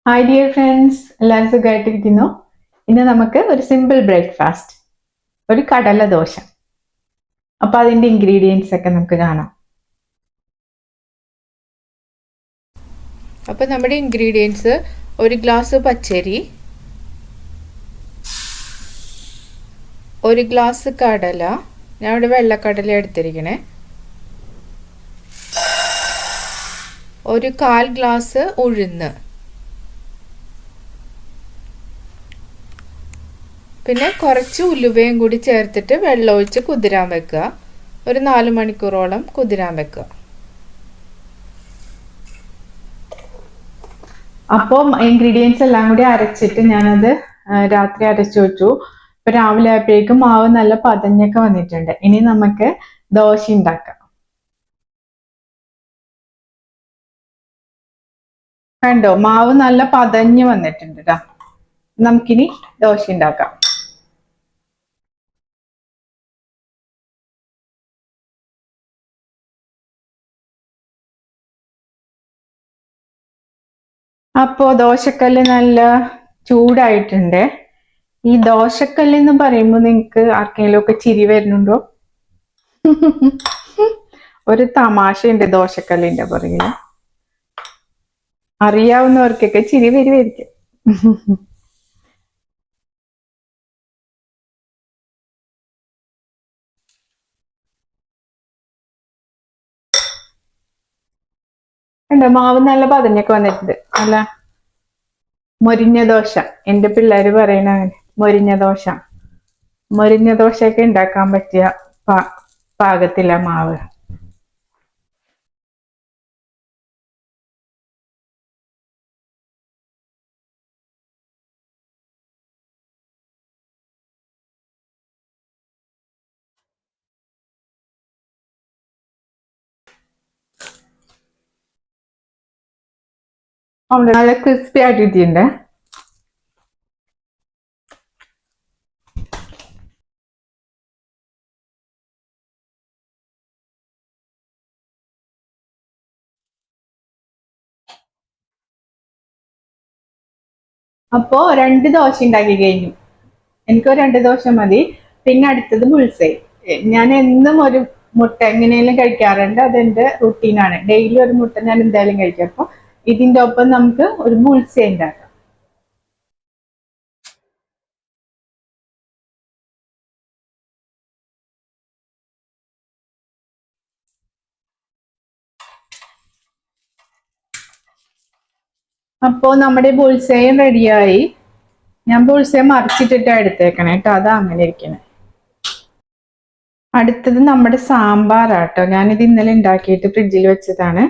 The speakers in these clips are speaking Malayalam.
ഹായ് ഡിയർ ഫ്രണ്ട്സ്, എല്ലാവരും സുഖമായിട്ടിരിക്കുന്നു. ഇന്ന് നമുക്ക് ഒരു സിമ്പിൾ ബ്രേക്ക്ഫാസ്റ്റ്, ഒരു കടല ദോശ. അപ്പൊ അതിന്റെ ഇൻഗ്രീഡിയൻസ് ഒക്കെ നമുക്ക് കാണാം. അപ്പോൾ നമ്മുടെ ഇൻഗ്രീഡിയൻസ്: ഒരു ഗ്ലാസ് പച്ചരി, ഒരു ഗ്ലാസ് കടല, ഞാൻ ഇവിടെ വെള്ളക്കടല എടുത്തിരിക്കണേ, ഒരു 1/4 ഗ്ലാസ് ഉഴുന്ന്, പിന്നെ കുറച്ച് ഉലുവയും കൂടി ചേർത്തിട്ട് വെള്ളമൊഴിച്ച് കുതിരാൻ വെക്കുക. ഒരു 4 മണിക്കൂറോളം കുതിരാൻ വെക്കുക. അപ്പം ഇൻഗ്രീഡിയൻസ് എല്ലാം കൂടി അരച്ചിട്ട് ഞാനത് രാത്രി അരച്ചു വെച്ചു. ഇപ്പൊ രാവിലെ ആയപ്പോഴേക്കും മാവ് നല്ല പതഞ്ഞൊക്കെ വന്നിട്ടുണ്ട്. ഇനി നമുക്ക് ദോശ ഉണ്ടാക്കാം. കണ്ടോ, മാവ് നല്ല പതഞ്ഞ് വന്നിട്ടുണ്ട്. നമുക്കിനി ദോശ ഉണ്ടാക്കാം. അപ്പോ ദോശക്കല്ല് നല്ല ചൂടായിട്ടുണ്ട്. ഈ ദോശക്കല്ല് എന്ന് പറയുമ്പോൾ നിങ്ങൾക്ക് ആർക്കെങ്കിലും ഒക്കെ ചിരി വരുന്നുണ്ടോ? ഒരു തമാശയുണ്ട് ദോശക്കല്ലിന്റെ പുറകില്. അറിയാവുന്നവർക്കൊക്കെ ചിരി വരുമായിരിക്കും. കണ്ടോ, മാവ് നല്ല പതഞ്ഞൊക്കെ വന്നിട്ടുണ്ട്. നല്ല മൊരിഞ്ഞ ദോശ. എന്റെ പിള്ളേര് പറയണ അങ്ങനെ, മൊരിഞ്ഞ ദോശ. മൊരിഞ്ഞ ദോശയൊക്കെ ഉണ്ടാക്കാൻ പറ്റിയ പാകത്തില്ല മാവ്. നല്ല ക്രിസ്പി ആക്കിയിട്ടുണ്ട്. അപ്പോ 2 ദോശ ഉണ്ടാക്കി കഴിഞ്ഞു. എനിക്ക് 2 ദോശ മതി. പിന്നെ അടുത്തത് ബുൾസൈ. ഞാൻ എന്നും ഒരു മുട്ട എങ്ങനെയെങ്കിലും കഴിക്കാറുണ്ട്. അതെന്റെ റുട്ടീനാണ്. ഡെയിലി ഒരു മുട്ട ഞാൻ എന്തായാലും കഴിക്കും. അപ്പൊ ഇതിന്റെ ഒപ്പം നമുക്ക് ഒരു ബുൾസൈ ഉണ്ടാക്കാം. അപ്പോ നമ്മുടെ ബുൾസൈയും റെഡിയായി. ഞാൻ ബുൾസൈ മറിച്ചിട്ടിട്ടാണ് എടുത്തേക്കണേ കേട്ടോ. അതാ അങ്ങനെ ഇരിക്കണേ. അടുത്തത് നമ്മുടെ സാമ്പാറാട്ടോ. ഞാനിത് ഇന്നലെ ഉണ്ടാക്കിയിട്ട് ഫ്രിഡ്ജിൽ വെച്ചതാണ്.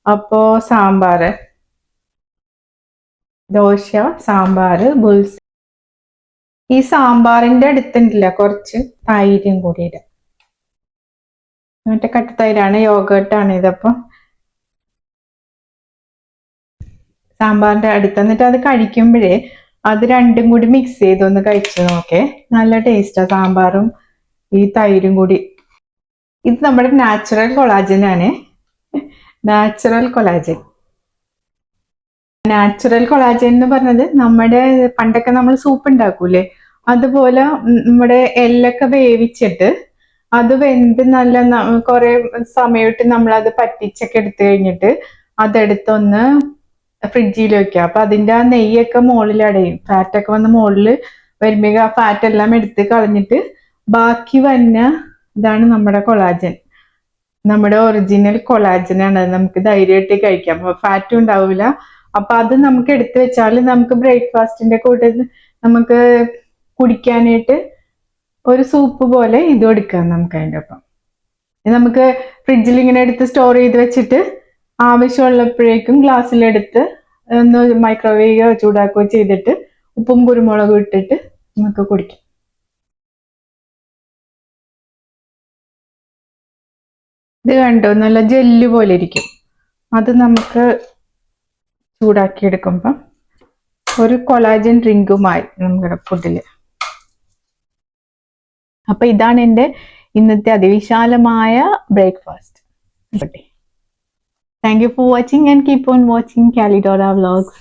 അപ്പോ സാമ്പാറ്, ദോശ, സാമ്പാറ്, ബുൾസൈ. ഈ സാമ്പാറിന്റെ അടുത്തുണ്ടല്ല കുറച്ച് തൈരും കൂടി ഇടാം. മറ്റേ കട്ട തൈരാണ്, യോഗേർട്ടാണ് ഇതപ്പം. സാമ്പാറിന്റെ അടുത്ത് എന്നിട്ട് അത് കഴിക്കുമ്പോഴേ അത് രണ്ടും കൂടി മിക്സ് ചെയ്തൊന്ന് കഴിച്ചു നോക്കേ. നല്ല ടേസ്റ്റാ സാമ്പാറും ഈ തൈരും കൂടി. ഇത് നമ്മുടെ നാച്ചുറൽ കൊളാജൻ ആണ്. Natural collagen. നാച്ചുറൽ കൊളാജൻ എന്ന് പറഞ്ഞത് നമ്മുടെ പണ്ടൊക്കെ നമ്മൾ സൂപ്പ് ഉണ്ടാക്കൂലേ, അതുപോലെ നമ്മുടെ എല്ലൊക്കെ വേവിച്ചിട്ട് അത് വെന്ത് നല്ല കുറെ സമയമായിട്ട് നമ്മൾ അത് പറ്റിച്ചൊക്കെ എടുത്തു കഴിഞ്ഞിട്ട് അതെടുത്തൊന്ന് ഫ്രിഡ്ജിൽ വെക്കുക. അപ്പൊ അതിന്റെ ആ നെയ്യൊക്കെ മുകളിൽ അടയും. ഫാറ്റൊക്കെ വന്ന് മുകളിൽ വരുമ്പോൾ ആ ഫാറ്റ് എല്ലാം എടുത്ത് കളഞ്ഞിട്ട് ബാക്കി വന്ന ഇതാണ് നമ്മുടെ കൊളാജൻ. നമ്മുടെ ഒറിജിനൽ കൊളാജൻ ആണ്. നമുക്ക് ധൈര്യമായിട്ട് കഴിക്കാം. അപ്പൊ ഫാറ്റും ഉണ്ടാവില്ല. അപ്പൊ അത് നമുക്ക് എടുത്തു വെച്ചാൽ നമുക്ക് ബ്രേക്ക്ഫാസ്റ്റിന്റെ കൂട്ടത്തിൽ നമുക്ക് കുടിക്കാനായിട്ട് ഒരു സൂപ്പ് പോലെ ഇതും എടുക്കാം നമുക്ക് അതിൻ്റെ ഒപ്പം. നമുക്ക് ഫ്രിഡ്ജിൽ ഇങ്ങനെ എടുത്ത് സ്റ്റോർ ചെയ്ത് വെച്ചിട്ട് ആവശ്യമുള്ളപ്പോഴേക്കും ഗ്ലാസ്സിലെടുത്ത് ഒന്ന് മൈക്രോവേവോ ചൂടാക്കുകയോ ചെയ്തിട്ട് ഉപ്പും കുരുമുളകും ഇട്ടിട്ട് നമുക്ക് കുടിക്കാം. ഇത് കണ്ടോ, നല്ല ജെല്ല് പോലെ ഇരിക്കും. അത് നമുക്ക് ചൂടാക്കി എടുക്കുമ്പം ഒരു കൊളാജൻ ഡ്രിങ്കുമായി നമ്മുടെ ഫുഡിൽ. അപ്പൊ ഇതാണ് എൻ്റെ ഇന്നത്തെ അതിവിശാലമായ breakfast. Thank you for watching and keep on watching കാലിഡോറ വ്ലോഗ്സ്.